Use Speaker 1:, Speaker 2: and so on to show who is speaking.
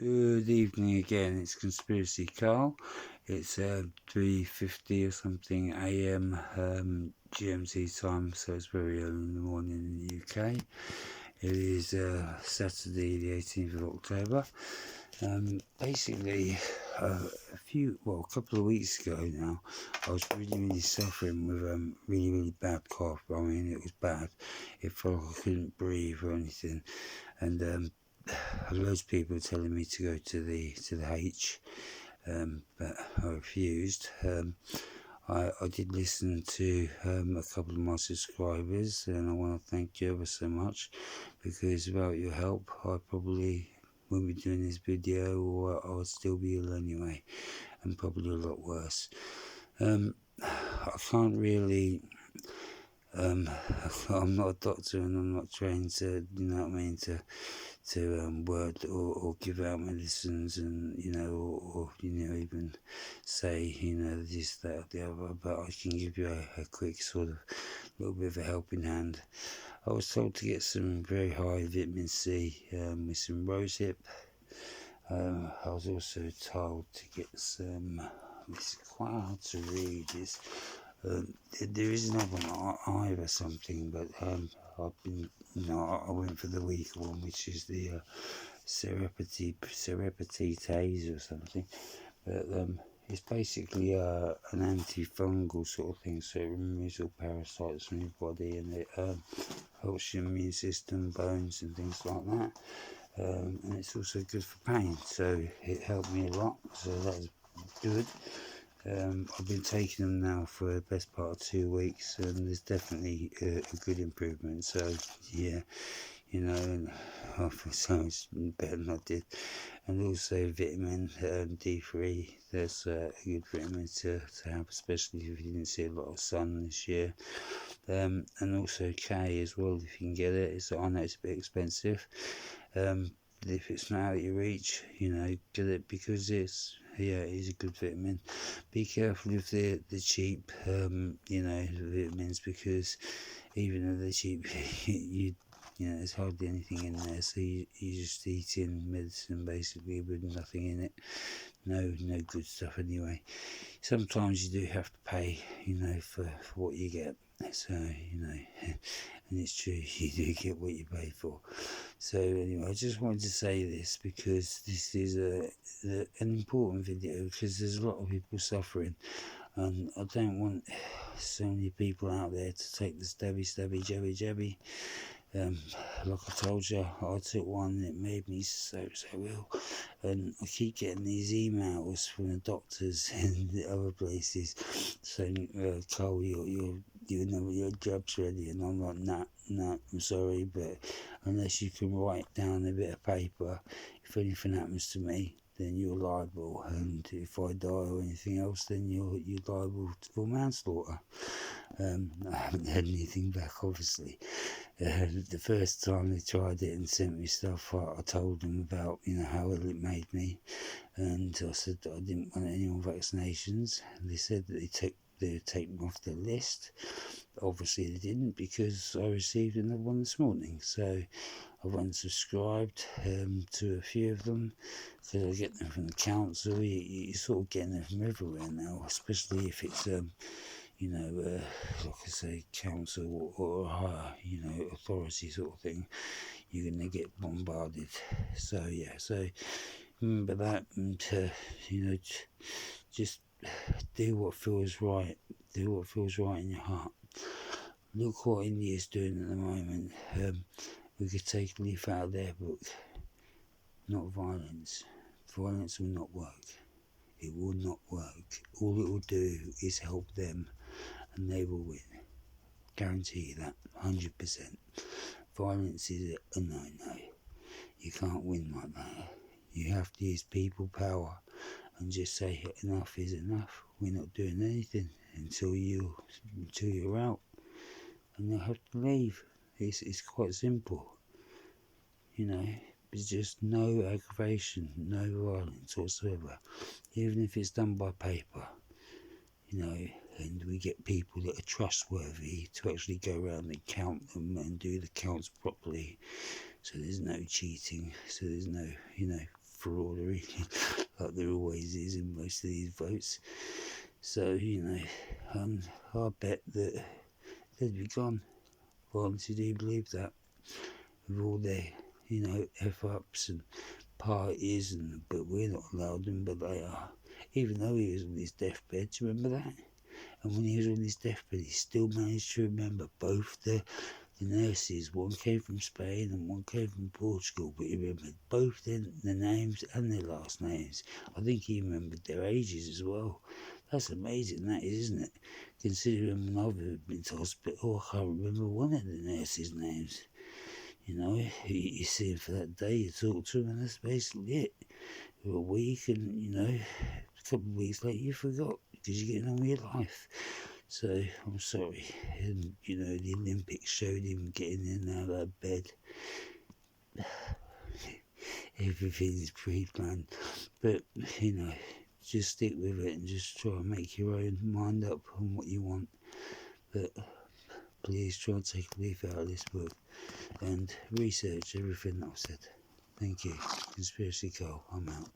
Speaker 1: Good evening again, it's Conspiracy Carl. It's 3:50 or something AM GMT time, so it's very early in the morning in the UK. It is Saturday the 18th of October. Basically, a couple of weeks ago now, I was really suffering with really bad cough. I mean, it was bad. It felt like I couldn't breathe or anything, and loads of people were telling me to go to the H, but I refused. I did listen to a couple of my subscribers, and I want to thank you ever so much, because without your help, I probably wouldn't be doing this video, or I would still be ill anyway, and probably a lot worse. I can't really. I'm not a doctor, and I'm not trained to, you know what I mean, to word or give out medicines, and or even say this, that, or the other. But I can give you a quick sort of little bit of a helping hand. I was told to get some very high vitamin C with some rosehip. I was also told to get some. It's quite hard to read. There is another one, Ive or something, but I've been, I went for the weaker one, which is the Serepatitase or something. But it's basically an antifungal sort of thing, so it removes all parasites from your body, and it helps your immune system, bones, and things like that. And it's also good for pain, so it helped me a lot, so that's good. I've been taking them now for the best part of 2 weeks, and there's definitely a good improvement. So yeah, and I feel so much better than I did. And also vitamin D3. That's a good vitamin to have, especially if you didn't see a lot of sun this year. And also K as well, if you can get it. I know it's a bit expensive. If it's not out of your reach, get it, because it is a good vitamin. Be careful with the cheap, vitamins, because even though they're cheap, there's hardly anything in there. So you're just eating medicine basically with nothing in it. No good stuff anyway. Sometimes you do have to pay, for what you get. So, and it's true, you do get what you pay for. So anyway, I just wanted to say this, because this is an important video, because there's a lot of people suffering, and I don't want so many people out there to take the stabby, jabby. Like I told you, I took one and it made me so ill, and I keep getting these emails from the doctors and the other places saying, Cole, your job's ready, and I'm like, nah, I'm sorry, but unless you can write down a bit of paper, if anything happens to me, then you're liable, and if I die or anything else, then you're liable for manslaughter. I haven't had anything back, obviously. The first time they tried it and sent me stuff, I told them about, how ill it made me, and I said that I didn't want any more vaccinations, and they said that they would take me off the list. Obviously they didn't, because I received another one this morning, so I've unsubscribed to a few of them, because I get them from the council. You're sort of getting them from everywhere now, especially if it's like I say, council or higher, authority sort of thing. You're going to get bombarded. So yeah, so remember that, and just do what feels right. Do what feels right in your heart. Look what India's doing at the moment. We could take a leaf out of their book. Not violence. Violence will not work. It will not work. All it will do is help them, and they will win. Guarantee you that, 100%. Violence is a no-no. You can't win like that. You have to use people power and just say enough is enough. We're not doing anything until you're out, and you'll have to leave. It's quite simple. It's just no aggravation, no violence whatsoever, even if it's done by paper. And we get people that are trustworthy to actually go around and count them and do the counts properly, so there's no cheating, so there's no, fraudery, like there always is in most of these votes. So, I bet that they'd be gone. I honestly do believe that. With all their, F-ups and parties, but we're not allowed them, but they are. Even though he was on his deathbed, do you remember that? And when he was on his deathbed, he still managed to remember both the nurses. One came from Spain and one came from Portugal, but he remembered both the names and their last names. I think he remembered their ages as well. That's amazing, that is, isn't it? Considering when I've been to hospital, I can't remember one of the nurses' names. You see him for that day, you talk to him, and that's basically it. For a week, and, a couple of weeks later, you forgot, because you're getting on with your life. So, I'm sorry. And, the Olympics showed him getting in and out of bed. Everything's pre-planned. But, just stick with it and just try and make your own mind up on what you want. But please try and take a leaf out of this book and research everything that I've said. Thank you. Conspiracy Carl, I'm out.